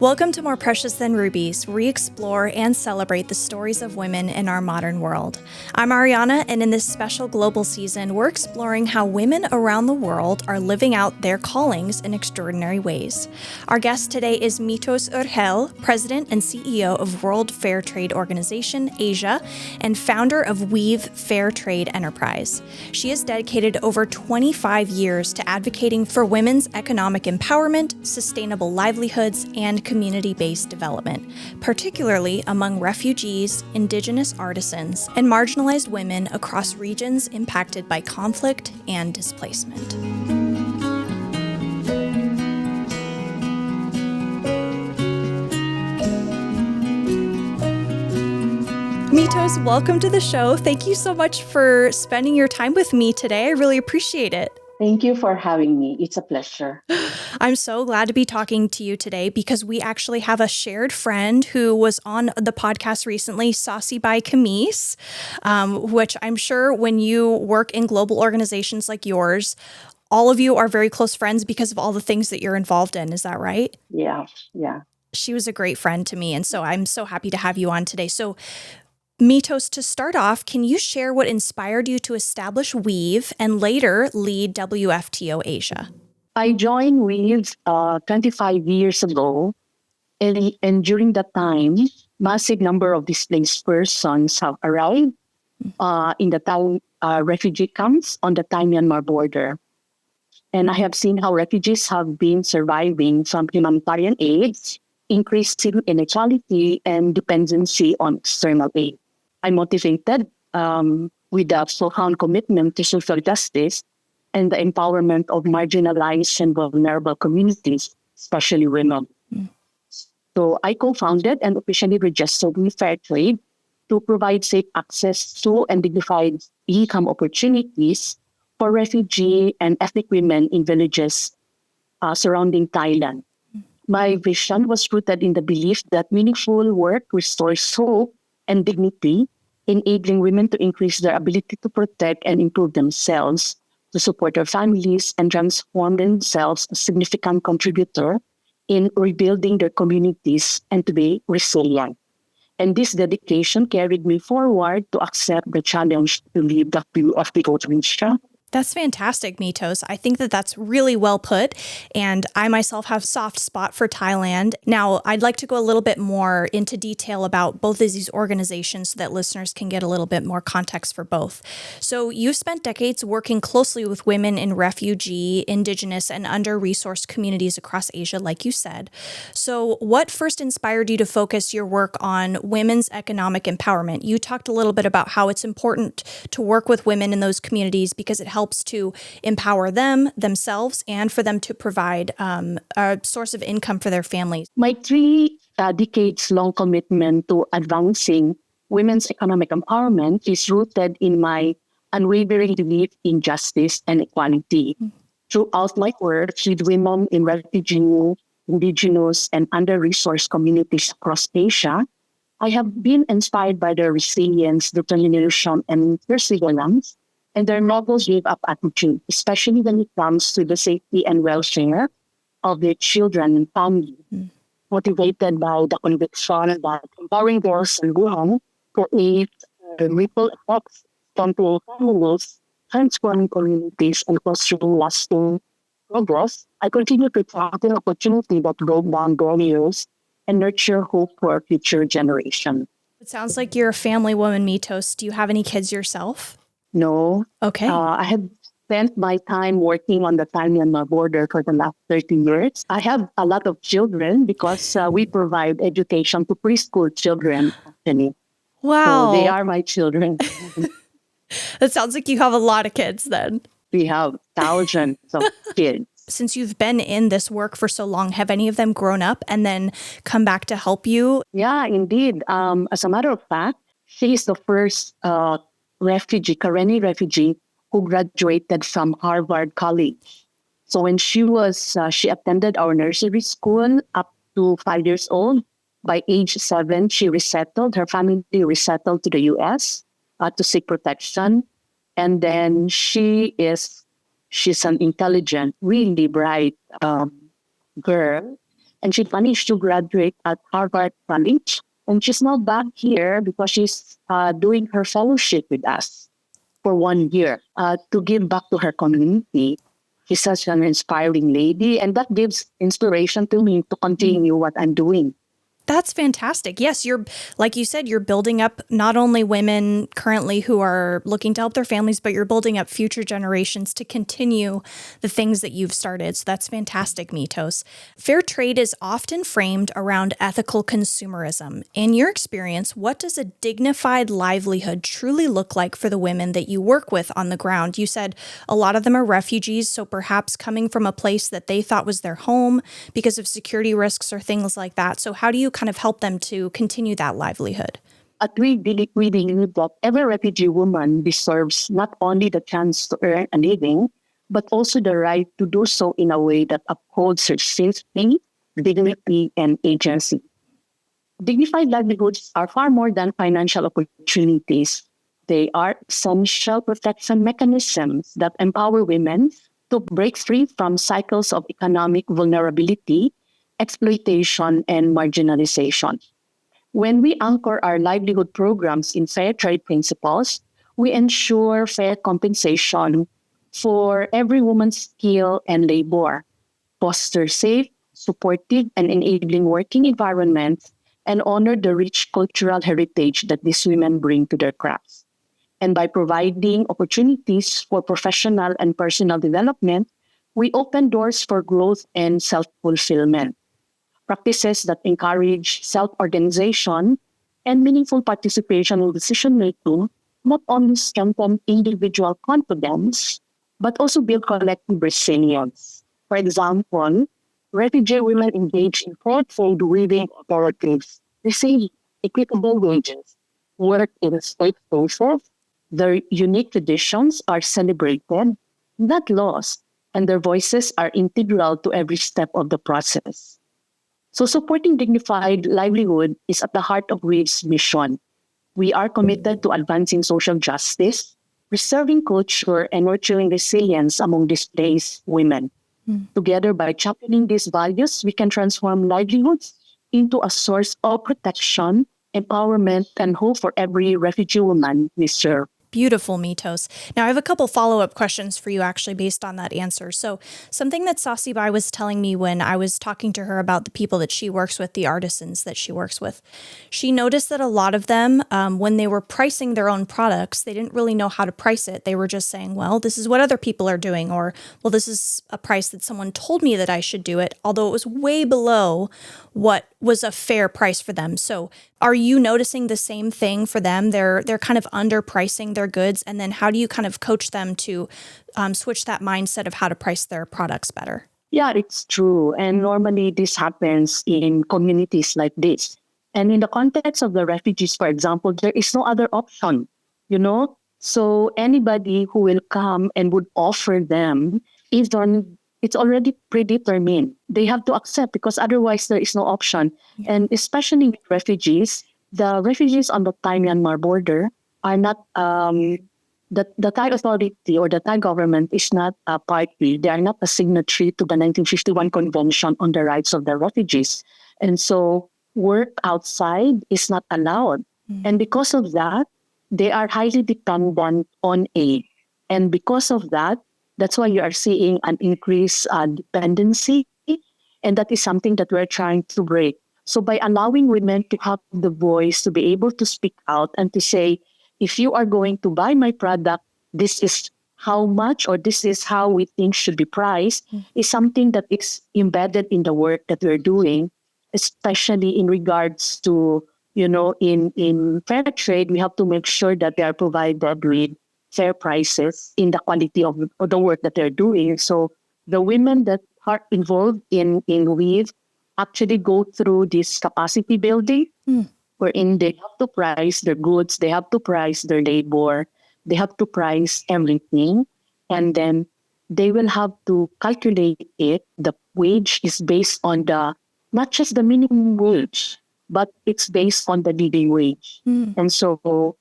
Welcome to More Precious Than Rubies, where we explore and celebrate the stories of women in our modern world. I'm Ariana, and in this special global season, we're exploring how women around the world are living out their callings in extraordinary ways. Our guest today is Mitos Urgel, President and CEO of World Fair Trade Organization, Asia, and founder of Weave Fair Trade Enterprise. She has dedicated over 25 years to advocating for women's economic empowerment, sustainable livelihoods, and community-based development, particularly among refugees, indigenous artisans, and marginalized women across regions impacted by conflict and displacement. Mitos, welcome to the show. Thank you so much for spending your time with me today. I really appreciate it. Thank you for having me. It's a pleasure. I'm so glad to be talking to you today because we actually have a shared friend who was on the podcast recently, Saucy by Camise, which I'm sure when you work in global organizations like yours, all of you are very close friends because of all the things that you're involved in. Is that right? Yeah. She was a great friend to me, and so I'm so happy to have you on today. So Mitos, to start off, can you share what inspired you to establish Weave and later lead WFTO Asia? I joined Weave 25 years ago, and during that time, massive number of displaced persons have arrived in the Thai refugee camps on the Thai-Myanmar border. And I have seen how refugees have been surviving from humanitarian aid, increasing inequality, and dependency on external aid. I'm motivated with a profound commitment to social justice and the empowerment of marginalized and vulnerable communities, especially women. So I co-founded and officially registered with Fair Trade to provide safe access to and dignified income opportunities for refugee and ethnic women in villages surrounding Thailand. My vision was rooted in the belief that meaningful work restores hope and dignity, enabling women to increase their ability to protect and improve themselves, to support their families, and transform themselves as a significant contributor in rebuilding their communities and to be resilient. And this dedication carried me forward to accept the challenge to lead the WFTO Asia. That's fantastic, Mitos. I think that that's really well put. And I myself have a soft spot for Thailand. Now, I'd like to go a little bit more into detail about both of these organizations so that listeners can get a little bit more context for both. So you spent decades working closely with women in refugee, indigenous, and under-resourced communities across Asia, like you said. So what first inspired you to focus your work on women's economic empowerment? You talked a little bit about how it's important to work with women in those communities because it helps to empower them, themselves, and for them to provide a source of income for their families. My 3 decades-long commitment to advancing women's economic empowerment is rooted in my unwavering belief in justice and equality. Throughout my work with women in refugee, indigenous, and under-resourced communities across Asia, I have been inspired by their resilience, determination, and perseverance, and their noble give-up attitude, especially when it comes to the safety and welfare of their children and family. Motivated by the conviction that empowering girls and women create ripple effects onto families, transforming communities, and fostering lasting progress, I continue to tackle opportunity that break down barriers and nurture hope for future generations. It sounds like you're a family woman, Mitos. Do you have any kids yourself? No. Okay. I have spent my time working on the Thai-Myanmar border for the last 30 years. I have a lot of children because we provide education to preschool children, actually. Wow. So they are my children. That sounds like you have a lot of kids then. We have thousands of kids. Since you've been in this work for so long, have any of them grown up and then come back to help you? Yeah, indeed. As a matter of fact, she is the first Karenni refugee who graduated from Harvard College. So when she attended our nursery school up to 5 years old. By age 7, she resettled. Her family resettled to the U.S. To seek protection. And then she's an intelligent, really bright girl. and she managed to graduate at Harvard College. And she's now back here because she's doing her fellowship with us for 1 year to give back to her community. She's such an inspiring lady, and that gives inspiration to me to continue what I'm doing. That's fantastic. Yes, you're, like you said, you're building up not only women currently who are looking to help their families, but you're building up future generations to continue the things that you've started. So that's fantastic, Mitos. Fair trade is often framed around ethical consumerism. In your experience, what does a dignified livelihood truly look like for the women that you work with on the ground? You said a lot of them are refugees, so perhaps coming from a place that they thought was their home because of security risks or things like that. So how do you kind of help them to continue that livelihood? We believe that every refugee woman deserves not only the chance to earn a living, but also the right to do so in a way that upholds her safety, dignity, and agency. Dignified livelihoods are far more than financial opportunities. They are essential protection mechanisms that empower women to break free from cycles of economic vulnerability, exploitation, and marginalization. When we anchor our livelihood programs in fair trade principles, we ensure fair compensation for every woman's skill and labor, foster safe, supportive, and enabling working environments, and honor the rich cultural heritage that these women bring to their crafts. And by providing opportunities for professional and personal development, we open doors for growth and self-fulfillment. Practices that encourage self-organization and meaningful participation in decision-making not only strengthen individual confidence, but also build collective resilience. For example, refugee women engage in fair trade weaving cooperatives, receive equitable wages, work in state socials, their unique traditions are celebrated, not lost, and their voices are integral to every step of the process. So supporting dignified livelihood is at the heart of WAVE's mission. We are committed to advancing social justice, preserving culture, and nurturing resilience among displaced women. Together, by championing these values, we can transform livelihoods into a source of protection, empowerment, and hope for every refugee woman we serve. Beautiful, Mitos. Now, I have a couple follow-up questions for you actually based on that answer. So something that Sasibai was telling me when I was talking to her about the people that she works with, the artisans that she works with, she noticed that a lot of them, when they were pricing their own products, they didn't really know how to price it. They were just saying, well, this is what other people are doing, or, well, this is a price that someone told me that I should do it, although it was way below what was a fair price for them. So are you noticing the same thing for them? They're kind of underpricing their goods. And then how do you kind of coach them to switch that mindset of how to price their products better? Yeah, it's true. And normally this happens in communities like this. And in the context of the refugees, for example, there is no other option, you know? So anybody who will come and would offer them is on, it's already predetermined. They have to accept because otherwise there is no option. Yeah. And especially with refugees, the refugees on the Thai-Myanmar border are not, the Thai authority or the Thai government is not a party. They are not a signatory to the 1951 Convention on the Rights of the Refugees. And so work outside is not allowed. And because of that, they are highly dependent on aid. And because of that, that's why you are seeing an increased dependency. And that is something that we're trying to break. So by allowing women to have the voice to be able to speak out and to say, if you are going to buy my product, this is how much or this is how we think should be priced, is something that is embedded in the work that we're doing, especially in regards to, in fair trade, we have to make sure that they are provided with fair prices in the quality of the work that they're doing. So the women that are involved in WEAVE actually go through this capacity building wherein they have to price their goods, they have to price their labor, they have to price everything, and then they will have to calculate it. The wage is based on not just the minimum wage, but it's based on the living wage. And so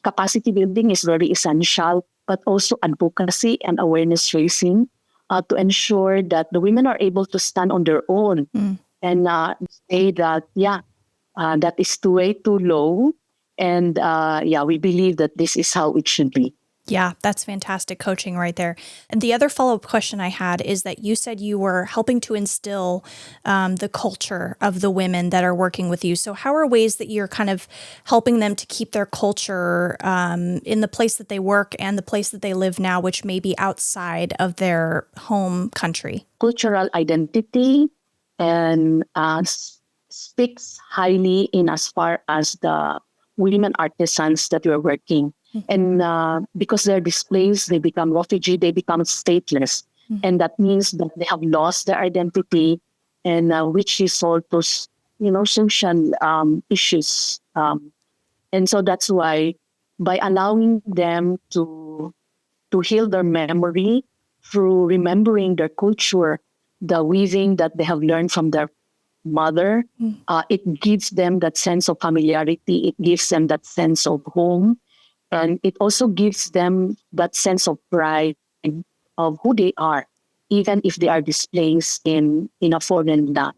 capacity building is very essential, but also advocacy and awareness raising to ensure that the women are able to stand on their own and say that, that is way too low. And we believe that this is how it should be. Yeah, that's fantastic coaching right there. And the other follow-up question I had is that you said you were helping to instill the culture of the women that are working with you. So how are ways that you're kind of helping them to keep their culture in the place that they work and the place that they live now, which may be outside of their home country? Cultural identity and speaks highly in as far as the women artisans that we're working. And because they're displaced, they become refugee, they become stateless. And that means that they have lost their identity, and which result to, social issues. And so that's why by allowing them to heal their memory through remembering their culture, the weaving that they have learned from their mother, it gives them that sense of familiarity. It gives them that sense of home. And it also gives them that sense of pride of who they are, even if they are displaced in a foreign land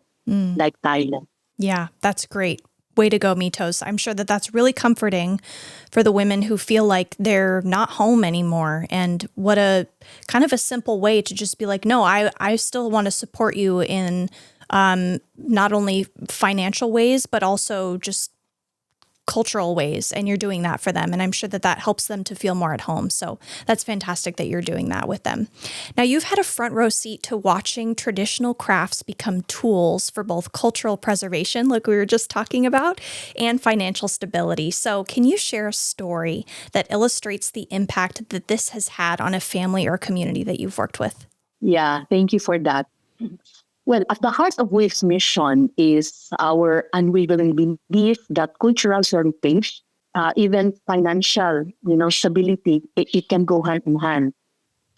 like Thailand. Yeah, that's great. Way to go, Mitos. I'm sure that that's really comforting for the women who feel like they're not home anymore. And what a kind of a simple way to just be like, no, I still want to support you in not only financial ways, but also just cultural ways, and you're doing that for them. And I'm sure that that helps them to feel more at home. So that's fantastic that you're doing that with them. Now, you've had a front row seat to watching traditional crafts become tools for both cultural preservation, like we were just talking about, and financial stability. So can you share a story that illustrates the impact that this has had on a family or community that you've worked with? Yeah, thank you for that. Well, at the heart of WAVE's mission is our unwavering belief that cultural heritage, even financial, stability, it can go hand in hand.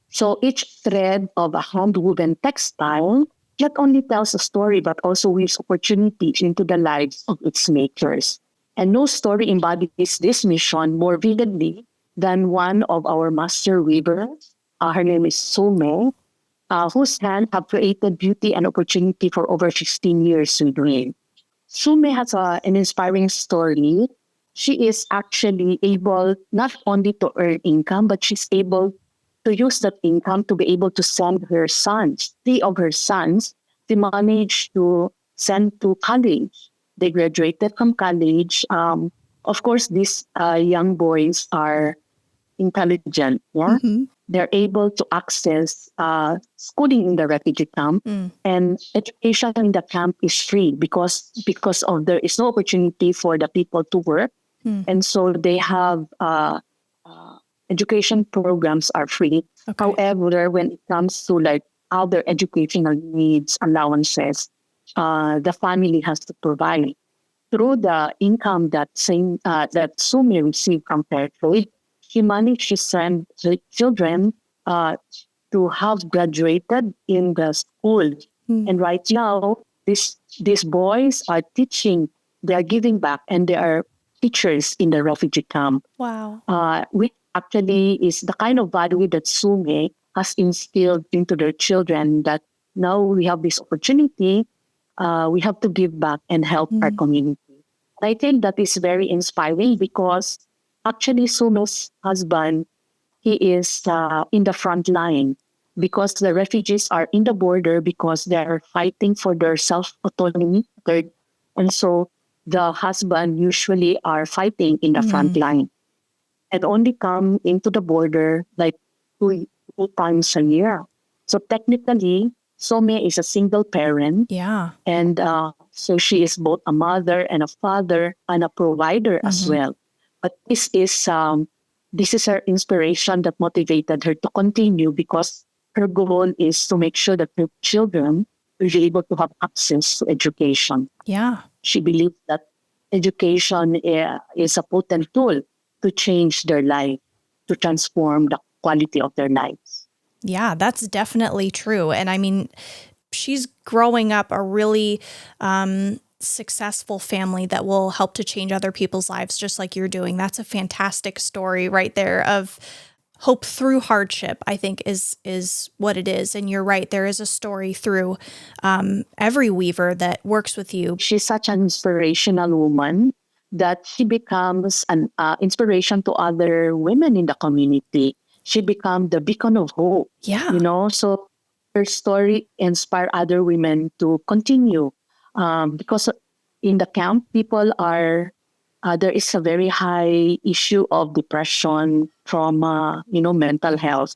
So each thread of a hand-woven textile not only tells a story, but also weaves opportunities into the lives of its makers. And no story embodies this mission more vividly than one of our master weavers. Her name is Sume, whose hands have created beauty and opportunity for over 16 years in Green. Sume has an inspiring story. She is actually able not only to earn income, but she's able to use that income to be able to send her sons, three of her sons, they managed to send to college. They graduated from college. Of course, these young boys are intelligent. Yeah, they're able to access schooling in the refugee camp, and education in the camp is free because of there is no opportunity for the people to work, and so they have education programs are free. Okay. However, when it comes to like other educational needs, allowances, the family has to provide through the income that Sumi received from Fairtrade. He managed to send the children to have graduated in the school. And right now, these boys are teaching, they are giving back, and they are teachers in the refugee camp. Wow. Which actually is the kind of value that Sume has instilled into their children, that now we have this opportunity, we have to give back and help our community. I think that is very inspiring because actually Sume's husband, he is in the front line because the refugees are in the border because they're fighting for their self-autonomy. And so the husband usually are fighting in the front line and only come into the border like two times a year. So technically, Some is a single parent. Yeah. And so she is both a mother and a father and a provider as well. But this is her inspiration that motivated her to continue because her goal is to make sure that her children will be able to have access to education. Yeah. She believes that education is a potent tool to change their life, to transform the quality of their lives. Yeah, that's definitely true. And I mean, she's growing up a really successful family that will help to change other people's lives, just like you're doing. That's a fantastic story right there of hope through hardship, I think is what it is. And you're right, there is a story through every weaver that works with you. She's such an inspirational woman that she becomes an inspiration to other women in the community. She becomes the beacon of hope. Yeah. So her story inspire other women to continue because in the camp, people are there is a very high issue of depression, trauma, mental health.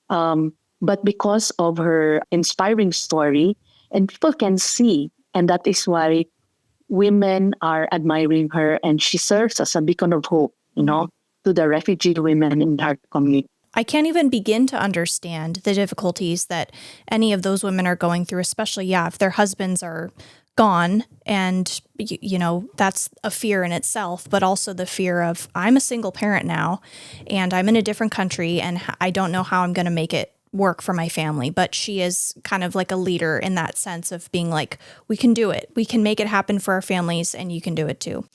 But because of her inspiring story, and people can see, and that is why women are admiring her, and she serves as a beacon of hope, to the refugee women in our community. I can't even begin to understand the difficulties that any of those women are going through, especially, if their husbands are gone, and that's a fear in itself, but also the fear of, I'm a single parent now and I'm in a different country and I don't know how I'm going to make it work for my family. But she is kind of like a leader in that sense of being like, we can do it. We can make it happen for our families, and you can do it too.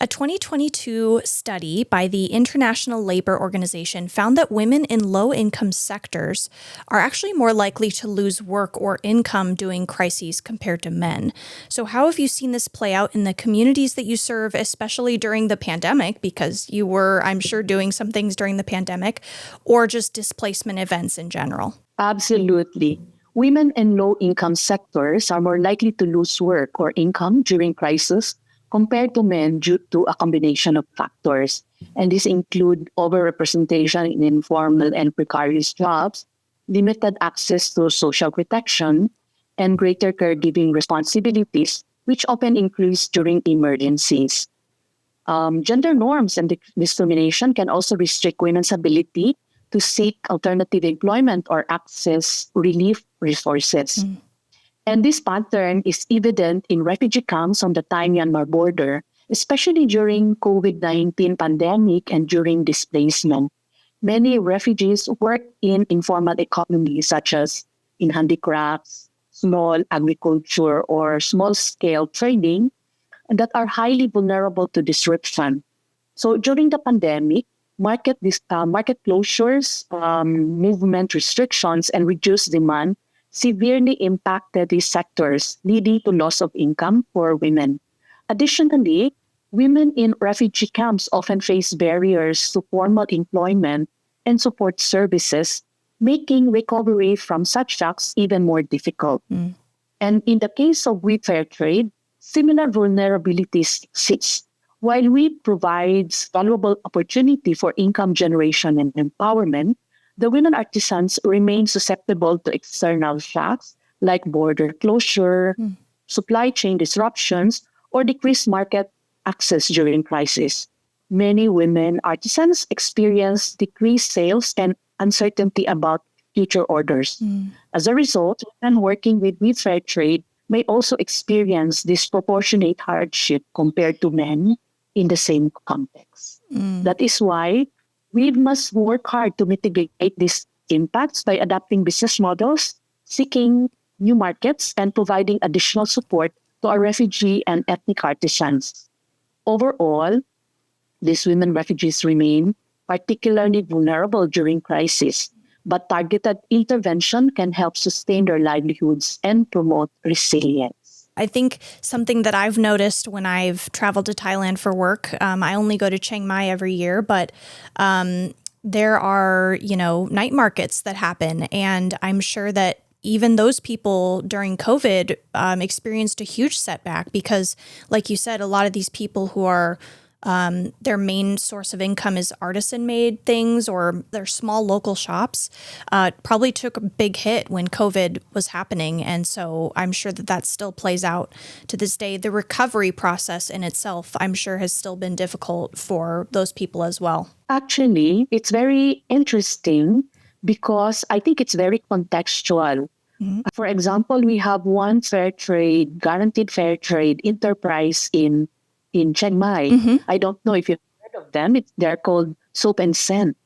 A 2022 study by the International Labor Organization found that women in low-income sectors are actually more likely to lose work or income during crises compared to men. So how have you seen this play out in the communities that you serve, especially during the pandemic, because you were, I'm sure, doing some things during the pandemic, or just displacement events in general? Absolutely. Women in low-income sectors are more likely to lose work or income during crisis compared to men due to a combination of factors. And these include overrepresentation in informal and precarious jobs, limited access to social protection, and greater caregiving responsibilities, which often increase during emergencies. Gender norms and discrimination can also restrict women's ability to seek alternative employment or access relief resources. And this pattern is evident in refugee camps on the Thai-Myanmar border, especially during COVID-19 pandemic and during displacement. Many refugees work in informal economies such as in handicrafts, small agriculture, or small-scale trading that are highly vulnerable to disruption. So during the pandemic, market closures, movement restrictions, and reduced demand severely impacted these sectors, leading to loss of income for women. Additionally, women in refugee camps often face barriers to formal employment and support services, making recovery from such shocks even more difficult. And in the case of wheat fair trade, similar vulnerabilities exist. While wheat provides valuable opportunity for income generation and empowerment, the women artisans remain susceptible to external shocks like border closure, supply chain disruptions, or decreased market access during crisis. Many women artisans experience decreased sales and uncertainty about future orders. As a result, women working with wheat fair trade may also experience disproportionate hardship compared to men in the same context. That is why we must work hard to mitigate these impacts by adapting business models, seeking new markets, and providing additional support to our refugee and ethnic artisans. Overall, these women refugees remain particularly vulnerable during crisis, but targeted intervention can help sustain their livelihoods and promote resilience. I think something that I've noticed when I've traveled to Thailand for work, I only go to Chiang Mai every year, but there are, night markets that happen. And I'm sure that even those people during COVID experienced a huge setback because, like you said, a lot of these people who are their main source of income is artisan-made things or their small local shops, probably took a big hit when COVID was happening. And so I'm sure that still plays out to this day. The recovery process in itself, I'm sure, has still been difficult for those people as well. Actually, it's very interesting because I think it's very contextual. For example, we have one guaranteed fair trade enterprise in Chiang Mai. I don't know if you've heard of them. They're called Soap and Scent.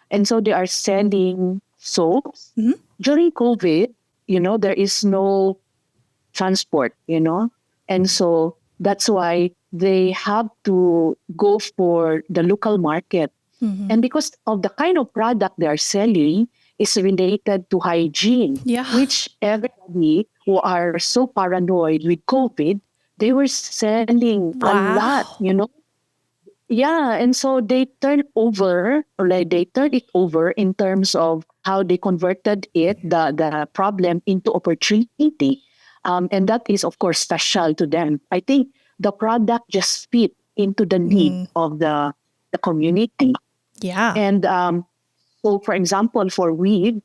And so they are selling soaps. During COVID, there is no transport, and so that's why they have to go for the local market. And because of the kind of product they are selling is related to hygiene, Yeah. which everybody who are so paranoid with COVID, they were selling a lot, Wow. Yeah, and so they turned over, or like they turned it over in terms of how they converted the problem into opportunity, and that is of course special to them. I think the product just fit into the need of the community, Yeah. and so for example, for weed,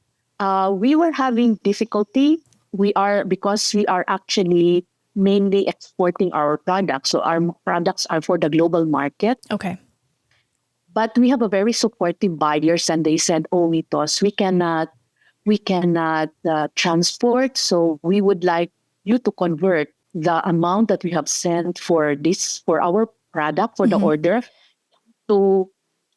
we were having difficulty. Because we are actually mainly exporting our products, so our products are for the global market. Okay. But we have a very supportive buyers, and they said, "Oh, Mitos, we cannot transport. So we would like you to convert the amount that we have sent for our product for the order to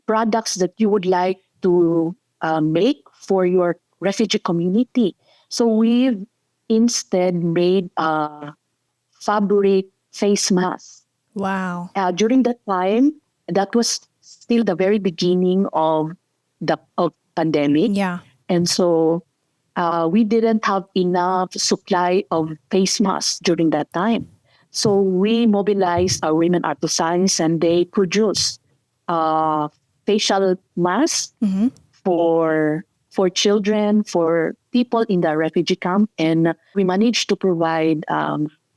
products that you would like to make for your refugee community." So we've instead made a fabric face mask. Wow. During that time, that was still the very beginning of the pandemic, Yeah. and so we didn't have enough supply of face masks during that time. So we mobilized our women artisans, and they produced uh, facial masks for children, for people in the refugee camp, and we managed to provide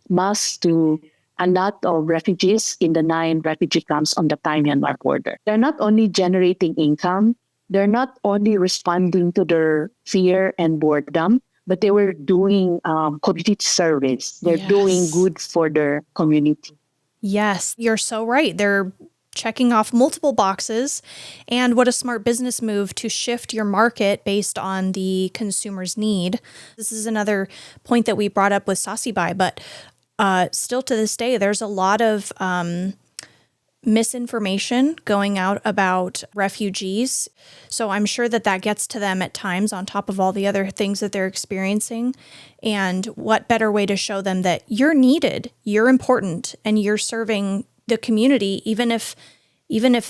masks to a lot of refugees in the 9 refugee camps on the Thai-Myanmar border. They're not only generating income, they're not only responding to their fear and boredom, but they were doing community service. They're doing good for their community. Yes, you're so right. They're checking off multiple boxes. And what a smart business move to shift your market based on the consumer's need. This is another point that we brought up with Sasibai, but still to this day, there's a lot of misinformation going out about refugees. So I'm sure that that gets to them at times on top of all the other things that they're experiencing. And what better way to show them that you're needed, you're important, and you're serving the community, even if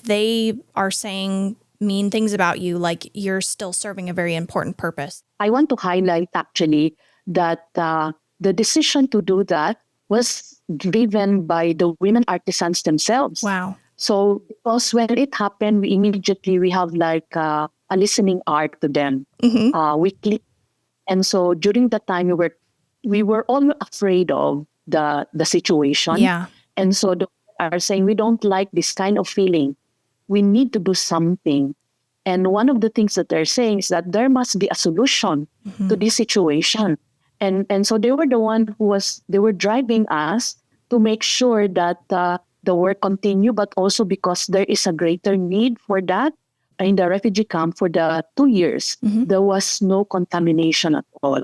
they are saying mean things about you, like you're still serving a very important purpose. I want to highlight actually that the decision to do that was driven by the women artisans themselves. Wow. So because when it happened, we have like a listening arc to them weekly. And so during that time, we were all afraid of the situation. Yeah. And so they are saying, we don't like this kind of feeling. We need to do something. And one of the things that they're saying is that there must be a solution to this situation. And so they were the one they were driving us to make sure that the work continue, but also because there is a greater need for that. In the refugee camp for the 2 years, there was no contamination at all.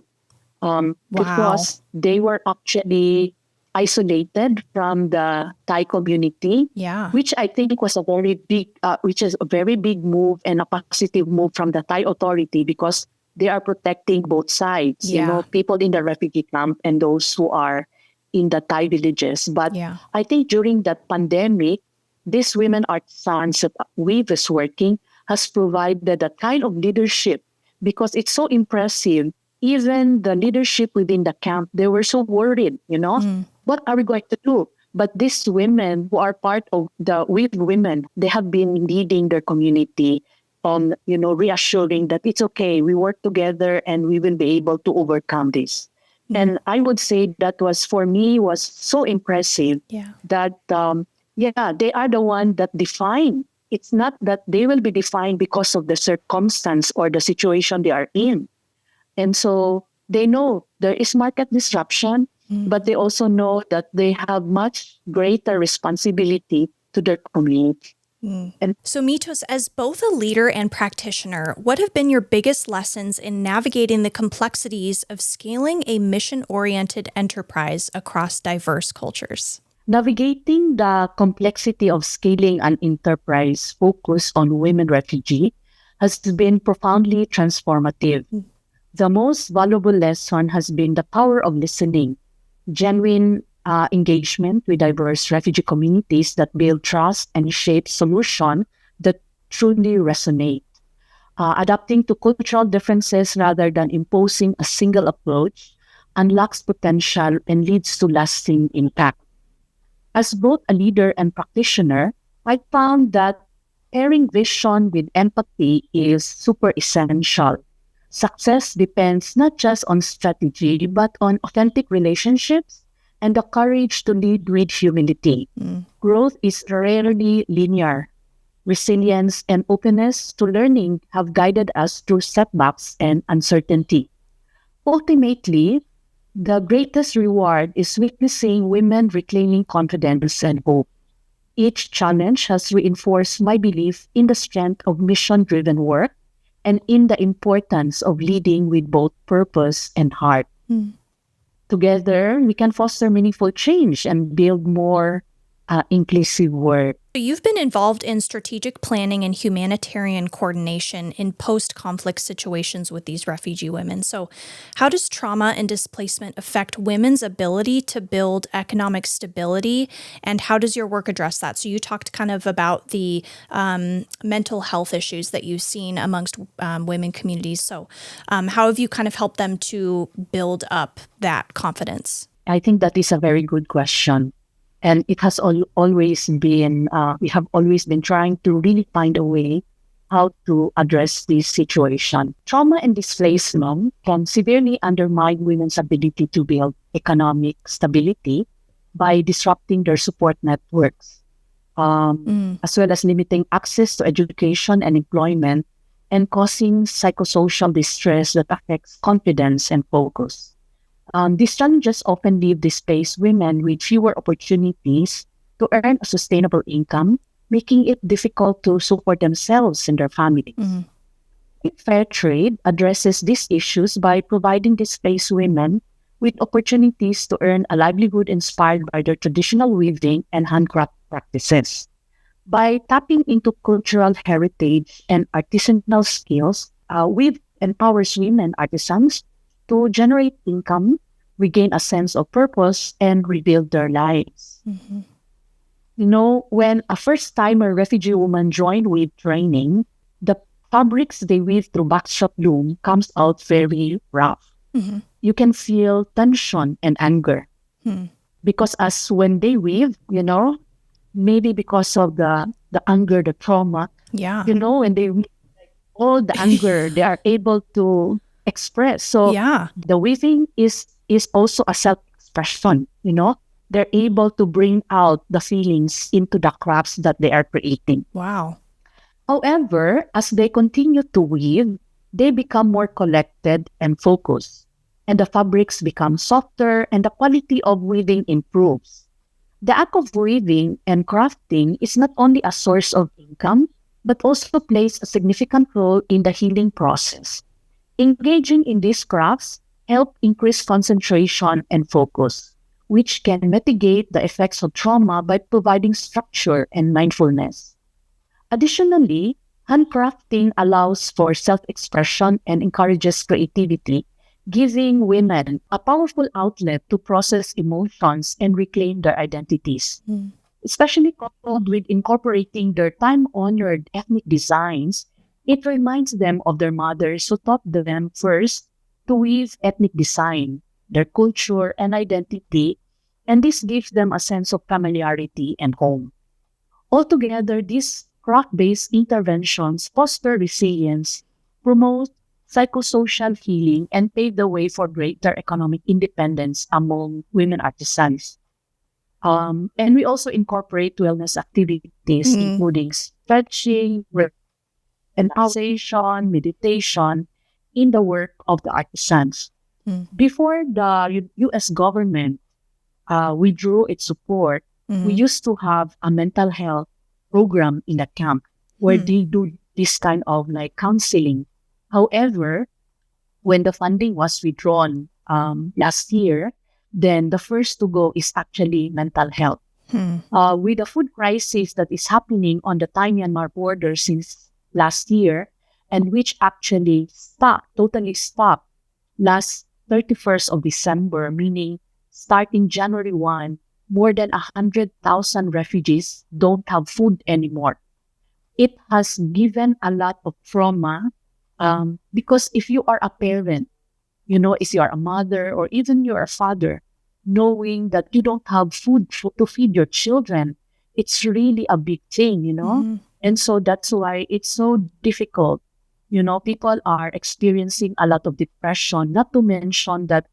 Because they were actually isolated from the Thai community, which I think was which is a very big move and a positive move from the Thai authority, because they are protecting both sides, people in the refugee camp and those who are in the Thai villages. But I think during that pandemic, this women artisans that Weave is working has provided that kind of leadership, because it's so impressive. Even the leadership within the camp, they were so worried, what are we going to do? But these women who are part of the Weave women, they have been leading their community on, reassuring that it's okay, we work together and we will be able to overcome this. And I would say that for me, was so impressive that, they are the one that define. It's not that they will be defined because of the circumstance or the situation they are in. And so they know there is market disruption, but they also know that they have much greater responsibility to their community. So Mitos, as both a leader and practitioner, what have been your biggest lessons in navigating the complexities of scaling a mission-oriented enterprise across diverse cultures? Navigating the complexity of scaling an enterprise focused on women refugee has been profoundly transformative. The most valuable lesson has been the power of listening, genuine engagement with diverse refugee communities that build trust and shape solutions that truly resonate. Adapting to cultural differences rather than imposing a single approach unlocks potential and leads to lasting impact. As both a leader and practitioner, I found that pairing vision with empathy is super essential. Success depends not just on strategy, but on authentic relationships and the courage to lead with humility. Growth is rarely linear. Resilience and openness to learning have guided us through setbacks and uncertainty. Ultimately, the greatest reward is witnessing women reclaiming confidence and hope. Each challenge has reinforced my belief in the strength of mission driven work and in the importance of leading with both purpose and heart. Together, we can foster meaningful change and build more inclusive work. So you've been involved in strategic planning and humanitarian coordination in post-conflict situations with these refugee women. So how does trauma and displacement affect women's ability to build economic stability, and how does your work address that? So you talked kind of about the mental health issues that you've seen amongst women communities. So how have you kind of helped them to build up that confidence? I think that is a very good question. And it has always been, we have always been trying to really find a way how to address this situation. Trauma and displacement can severely undermine women's ability to build economic stability by disrupting their support networks, as well as limiting access to education and employment and causing psychosocial distress that affects confidence and focus. These challenges often leave displaced women with fewer opportunities to earn a sustainable income, making it difficult to support themselves and their families. Fair trade addresses these issues by providing displaced women with opportunities to earn a livelihood inspired by their traditional weaving and handcraft practices. By tapping into cultural heritage and artisanal skills, WIV empowers women artisans to generate income, regain a sense of purpose, and rebuild their lives. You know, when a first-timer refugee woman joined weave training, the fabrics they weave through backshop loom comes out very rough. You can feel tension and anger. Because as when they weave, you know, maybe because of the anger, the trauma, you know, when they weave, all the anger they are able to express. So the weaving is also a self-expression, you know. They're able to bring out the feelings into the crafts that they are creating. Wow. However, as they continue to weave, they become more collected and focused, and the fabrics become softer and the quality of weaving improves. The act of weaving and crafting is not only a source of income, but also plays a significant role in the healing process. Engaging in these crafts help increase concentration and focus, which can mitigate the effects of trauma by providing structure and mindfulness. Additionally, handcrafting allows for self-expression and encourages creativity, giving women a powerful outlet to process emotions and reclaim their identities. Especially coupled with incorporating their time-honored ethnic designs, it reminds them of their mothers who taught them first to weave ethnic design, their culture and identity, and this gives them a sense of familiarity and home. Altogether, these craft-based interventions foster resilience, promote psychosocial healing, and pave the way for greater economic independence among women artisans. And we also incorporate wellness activities, including stretching, and relaxation, meditation in the work of the artisans. Before the U.S. government withdrew its support, we used to have a mental health program in the camp where they do this kind of like counseling. However, when the funding was withdrawn last year, then the first to go is actually mental health. With the food crisis that is happening on the Thai-Myanmar border since last year, and which actually totally stopped last 31st of December, meaning starting January 1, more than 100,000 refugees don't have food anymore. it has given a lot of trauma, because if you are a parent, if you are a mother or even you're a father, knowing that you don't have food to feed your children, it's really a big thing. And so that's why it's so difficult. People are experiencing a lot of depression, not to mention that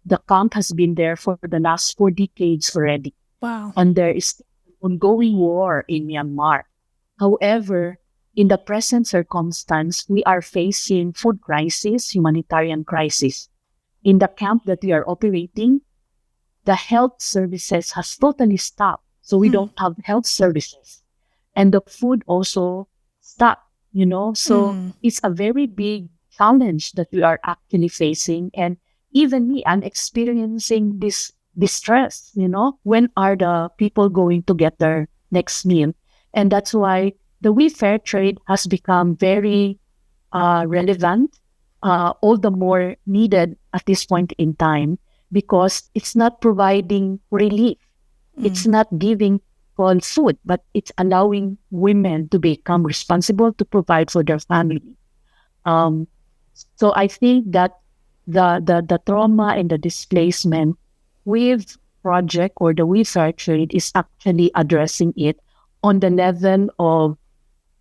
the camp has been there for the last 4 decades already. Wow. And there is an ongoing war in Myanmar. However, in the present circumstance, we are facing food crisis, humanitarian crisis. In the camp that we are operating, the health services has totally stopped. So we don't have health services. And the food also stopped. So it's a very big challenge that we are actually facing. And even me, I'm experiencing this distress. When are the people going to get their next meal? And that's why the We Fair Trade has become very relevant, all the more needed at this point in time, because it's not providing relief. It's not giving people food, but it's allowing women to become responsible to provide for their family. So I think that the trauma and the displacement with project or the We Fair Trade is actually addressing it on the level of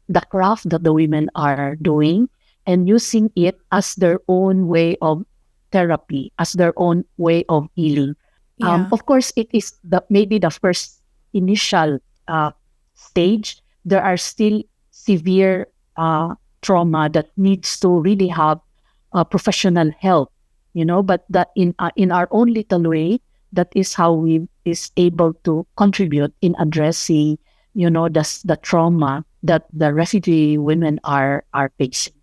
the craft that the women are doing and using it as their own way of therapy, as their own way of healing. Yeah. Of course, it is maybe the first initial stage. There are still severe trauma that needs to really have professional help. But that in our own little way, that is how we is able to contribute in addressing the trauma that the refugee women are facing.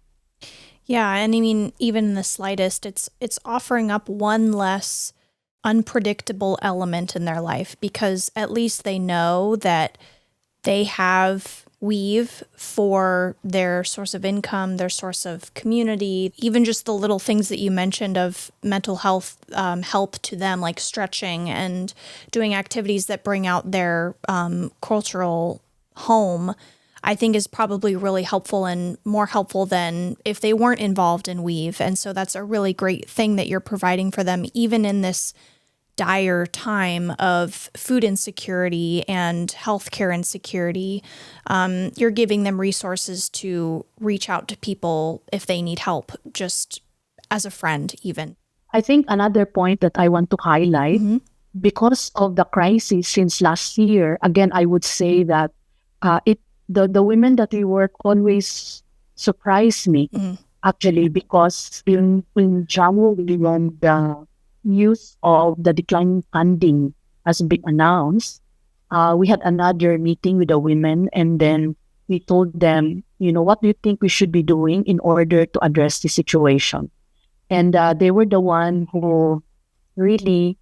Yeah, and I mean, even in the slightest, it's offering up one less unpredictable element in their life, because at least they know that they have weave for their source of income, their source of community, even just the little things that you mentioned of mental health help to them, like stretching and doing activities that bring out their cultural home, I think is probably really helpful and more helpful than if they weren't involved in weave. And so that's a really great thing that you're providing for them, even in this dire time of food insecurity and healthcare insecurity. You're giving them resources to reach out to people if they need help, just as a friend, even. I think another point that I want to highlight, because of the crisis since last year, again, I would say that the women that we work always surprise me, actually, because in January, when the news of the declining funding has been announced, we had another meeting with the women, and then we told them, what do you think we should be doing in order to address the situation? And they were the one who really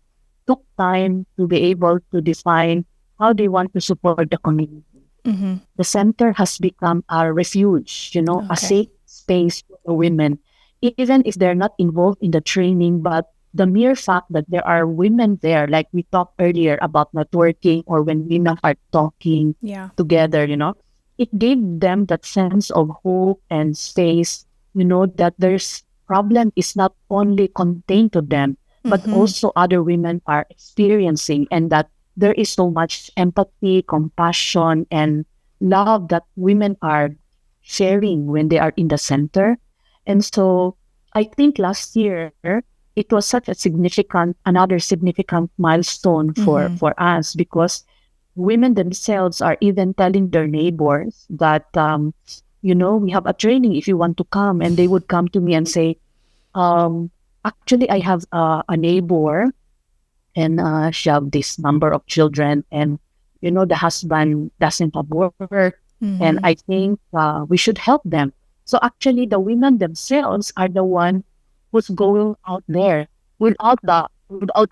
took time to be able to define how they want to support the community. The center has become a refuge, a safe space for the women, even if they're not involved in the training. But the mere fact that there are women there, like we talked earlier about networking, or when women are talking together, it gave them that sense of hope and space, that there's problem is not only contained to them, but also other women are experiencing, and that there is so much empathy, compassion, and love that women are sharing when they are in the center. And so I think last year, it was such another significant milestone for us, because women themselves are even telling their neighbors that, we have a training if you want to come. And they would come to me and say, actually, I have a neighbor, and she have this number of children, and the husband doesn't have work, and I think we should help them. So actually, the women themselves are the one who's going out there without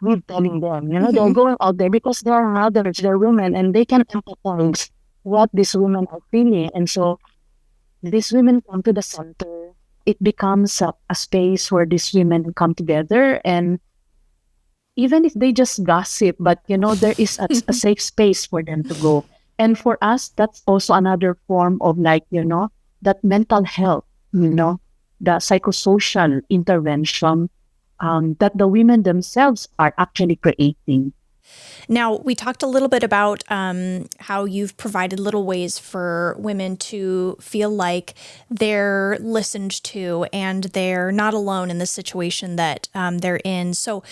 me telling them. They're going out there because they are mothers, they're women, and they can empathize what these women are feeling. And so these women come to the center. It becomes a space where these women come together, and even if they just gossip, but there is a safe space for them to go. And for us, that's also another form of that mental health, the psychosocial intervention that the women themselves are actually creating. Now, we talked a little bit about how you've provided little ways for women to feel like they're listened to and they're not alone in the situation that they're in. So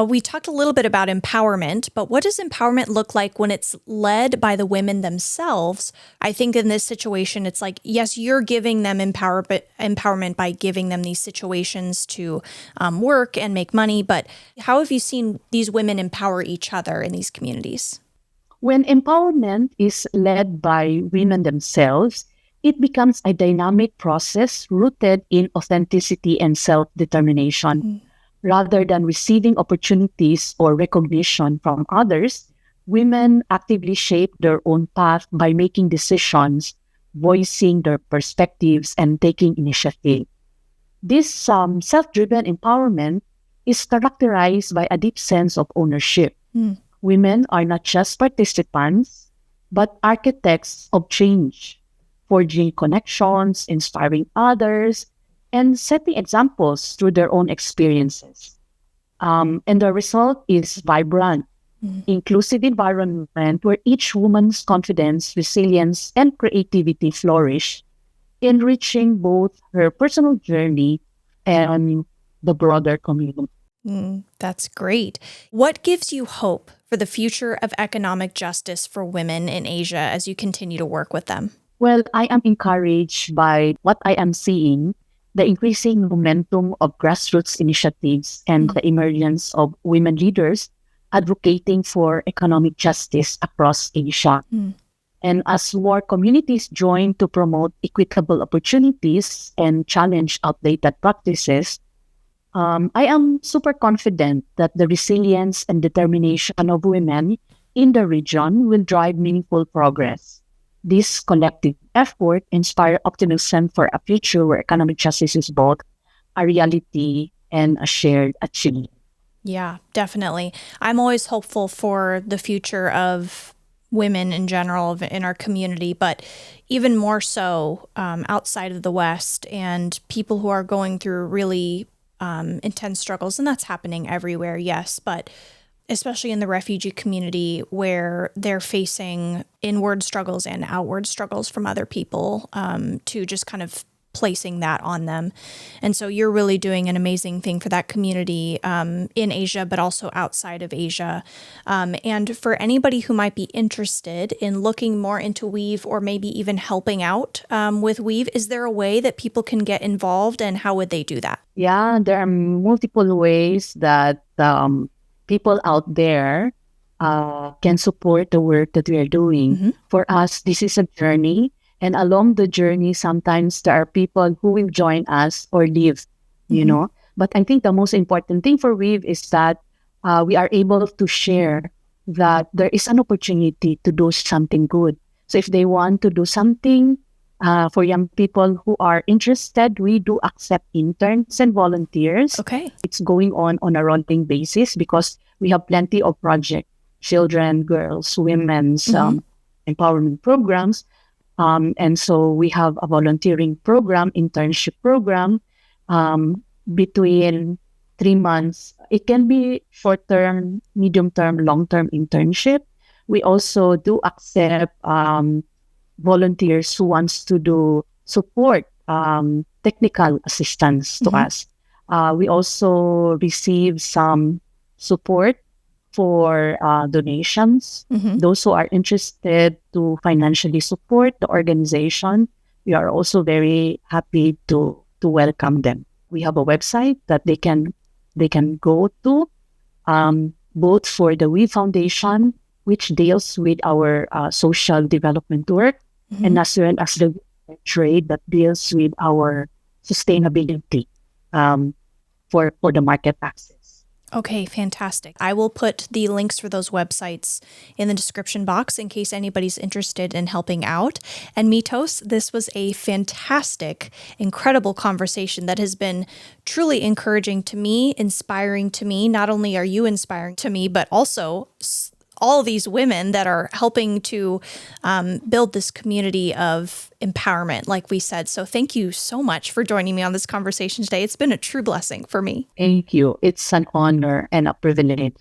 we talked a little bit about empowerment, but what does empowerment look like when it's led by the women themselves? I think in this situation, it's like, yes, you're giving them empowerment by giving them these situations to work and make money, but how have you seen these women empower each other in these communities? When empowerment is led by women themselves, it becomes a dynamic process rooted in authenticity and self-determination. Rather than receiving opportunities or recognition from others, women actively shape their own path by making decisions, voicing their perspectives, and taking initiative. This self-driven empowerment is characterized by a deep sense of ownership. Women are not just participants, but architects of change, forging connections, inspiring others, and setting examples through their own experiences. And the result is vibrant, inclusive environment where each woman's confidence, resilience, and creativity flourish, enriching both her personal journey and the broader community. That's great. What gives you hope for the future of economic justice for women in Asia as you continue to work with them? Well, I am encouraged by what I am seeing, the increasing momentum of grassroots initiatives and the emergence of women leaders advocating for economic justice across Asia. And as more communities join to promote equitable opportunities and challenge outdated practices, I am super confident that the resilience and determination of women in the region will drive meaningful progress. This collective effort inspires optimism for a future where economic justice is both a reality and a shared achievement. Yeah, definitely. I'm always hopeful for the future of women in general in our community, but even more so outside of the West and people who are going through really intense struggles. And that's happening everywhere, yes, but especially in the refugee community where they're facing inward struggles and outward struggles from other people to just kind of placing that on them. And so you're really doing an amazing thing for that community in Asia, but also outside of Asia. And for anybody who might be interested in looking more into Weave or maybe even helping out with Weave, is there a way that people can get involved and how would they do that? Yeah, there are multiple ways that people out there can support the work that we are doing. For us, this is a journey. And along the journey, sometimes there are people who will join us or leave, But I think the most important thing for Weave is that we are able to share that there is an opportunity to do something good. So if they want to do something for young people who are interested, we do accept interns and volunteers. Okay. It's going on a rolling basis because we have plenty of projects, children, girls, women's empowerment programs. And so we have a volunteering program, internship program, between 3 months. It can be short-term, medium-term, long-term internship. We also do accept volunteers who wants to do support, technical assistance to us. We also receive some support for donations. Those who are interested to financially support the organization, we are also very happy to welcome them. We have a website that they can go to, both for the We Foundation, which deals with our social development work, and as well as the trade that deals with our sustainability for the market access. Okay, fantastic. I will put the links for those websites in the description box in case anybody's interested in helping out. And Mitos, this was a fantastic, incredible conversation that has been truly encouraging to me, inspiring to me. Not only are you inspiring to me, but also all these women that are helping to build this community of empowerment, like we said. So thank you so much for joining me on this conversation today. It's been a true blessing for me. Thank you. It's an honor and a privilege.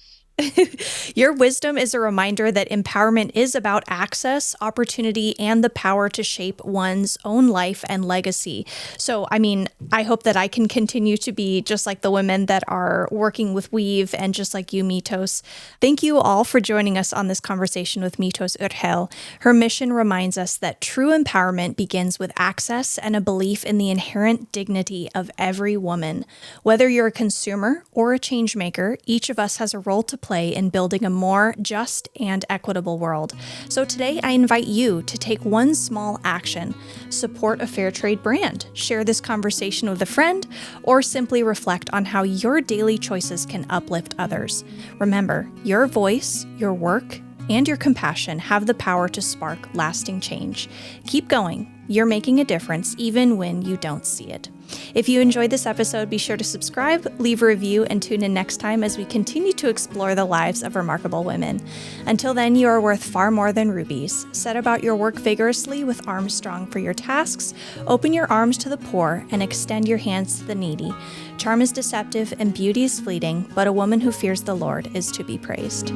Your wisdom is a reminder that empowerment is about access, opportunity, and the power to shape one's own life and legacy. So, I hope that I can continue to be just like the women that are working with Weave and just like you, Mitos. Thank you all for joining us on this conversation with Mitos Urgel. Her mission reminds us that true empowerment begins with access and a belief in the inherent dignity of every woman. Whether you're a consumer or a change maker, each of us has a role to play in building a more just and equitable world. So today I invite you to take one small action, support a fair trade brand, share this conversation with a friend, or simply reflect on how your daily choices can uplift others. Remember, your voice, your work, and your compassion have the power to spark lasting change. Keep going. You're making a difference even when you don't see it. If you enjoyed this episode, be sure to subscribe, leave a review, and tune in next time as we continue to explore the lives of remarkable women. Until then, you are worth far more than rubies. Set about your work vigorously with arms strong for your tasks. Open your arms to the poor and extend your hands to the needy. Charm is deceptive and beauty is fleeting, but a woman who fears the Lord is to be praised.